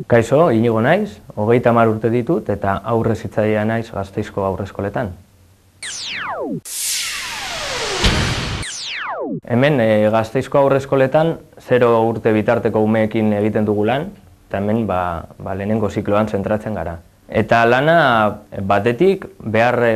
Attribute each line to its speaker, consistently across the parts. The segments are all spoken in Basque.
Speaker 1: Kaixo, Inigo naiz, 30 urte ditut eta aurre hezitzailea naiz Gasteizko haurreskoletan. Hemen Gasteizko haurreskoletan 0 urte bitarteko umeekin egiten dugu lan, eta hemen lehenengo zikloan zentratzen gara. Eta lana batetik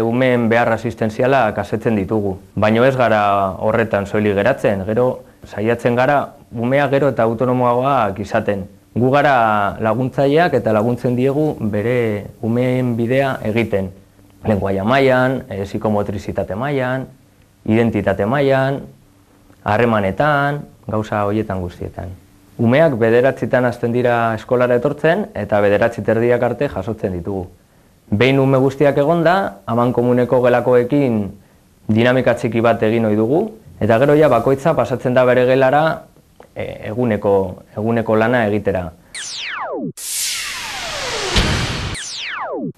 Speaker 1: umeen behar asistentziala kasetzen ditugu. Baina ez gara horretan soilik geratzen, gero saiatzen gara umea gero eta autonomoagoak izaten. Gu gara laguntzaileak eta laguntzen diegu bere umeen bidea egiten. Lenguaia mailan, psikomotrizitate mailan, identitate mailan, harremanetan, gauza horietan guztietan. Umeak 9 hasten dira eskolara etortzen eta 9:30 arte jasotzen ditugu. Behin ume guztiak egonda, amankomuneko gelakoekin dinamika txiki bat egin ohi dugu, eta gero ja bakoitza pasatzen da bere gelara eguneko lana egitera.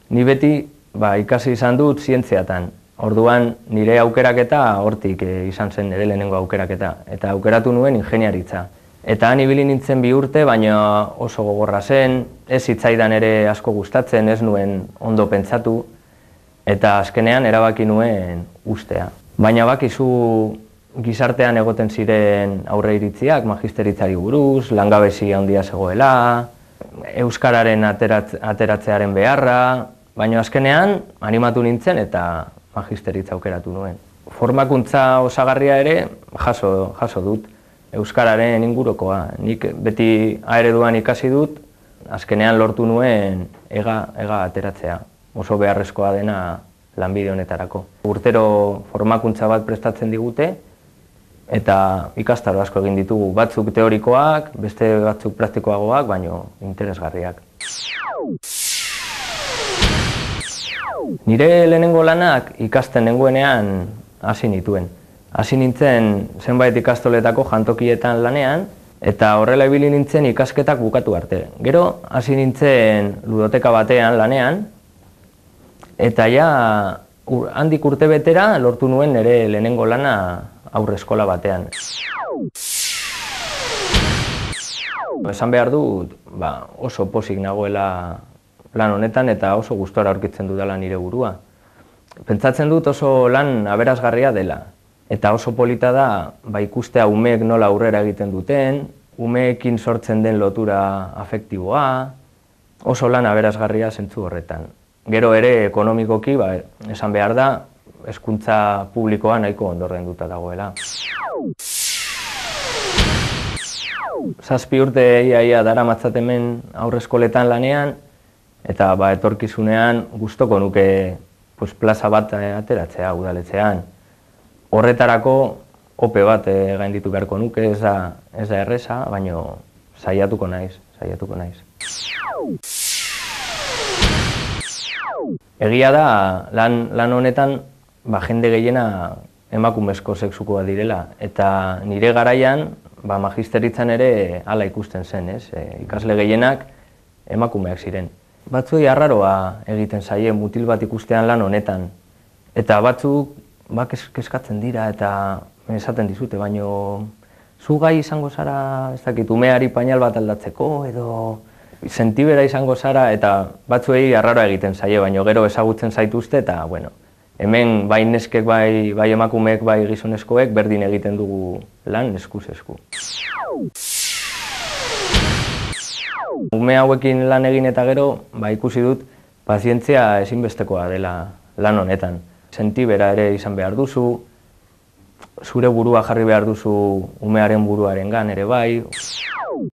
Speaker 1: Ni beti ikasi izan dut zientziatan. Orduan nire aukeraketa hortik izan zen nire lehenengo aukeraketa, eta aukeratu nuen ingeniaritza. Eta han ibili nintzen 2 urte, baina oso gogorra zen, ez zitzaidan ere asko gustatzen, ez nuen ondo pentsatu, eta azkenean erabaki nuen ustea. Baina bakizu gizartean egoten ziren aurreiritziak, magisteritzari buruz, langabezia handia zegoela, euskararen ateratzearen beharra, baina azkenean animatu nintzen eta magisteritza aukeratu nuen. Formakuntza osagarria ere jaso dut. Euskararen ingurukoa. Nik beti A ereduan ikasi dut, azkenean lortu nuen ega ateratzea. Oso beharrezkoa dena lanbide honetarako. Urtero formakuntza bat prestatzen digute, eta ikastaro asko egin ditugu. Batzuk teorikoak, beste batzuk praktikoagoak, baina interesgarriak. Nire lehenengo lanak ikasten nengoenean hasi nituen. Hasi nintzen zenbait ikastoletako jantokietan lanean, eta horrela ibili nintzen ikasketak bukatu arte. Gero, hasi nintzen ludoteka batean lanean, eta ja handik urte betera lortu nuen nire lehenengo lana haurreskola batean. Esan behar dut, oso pozik nagoela lan honetan eta oso gustora aurkitzen dudala nire burua. Pentsatzen dut oso lan aberasgarria dela. Eta oso polita da ikustea umeek nola aurrera egiten duten, umeekin sortzen den lotura afektiboa, oso lan aberasgarria zentzu horretan. Gero ere ekonomikoki, esan behar da, hezkuntza publikoa nahiko ondo ordainduta dagoela. 7 urte ia daramatzat hemen haurreskoletan lanean, eta etorkizunean gustoko nuke plaza bat ateratzea udaletxean. Horretarako ope bat gainditu beharko nuke, ez da erreza, baina saiatuko naiz. Egia da, lan honetan jende gehiena emakumezko sexukoa direla, eta nire garaian magisteritzan ere hala ikusten zen, ikasle gehienak emakumeak ziren. Batzuei arraroa egiten zaie mutil bat ikustean lan honetan, eta batzuk kezkatzen dira eta esaten dizute, baino zu gai izango zara, ez dakit, umeari painal bat aldatzeko edo sentibera izango zara, eta batzuei arraroa egiten zaie, baino gero ezagutzen zaituzte eta, hemen bai neskek, bai emakumeek, bai gizonezkoek berdin egiten dugu lan eskuz esku. Ume hauekin lan egin eta gero, ikusi dut, pazientzia ezinbestekoa dela lan honetan. Sentibera ere izan behar duzu, zure burua jarri behar duzu umearen buruarengan ere bai.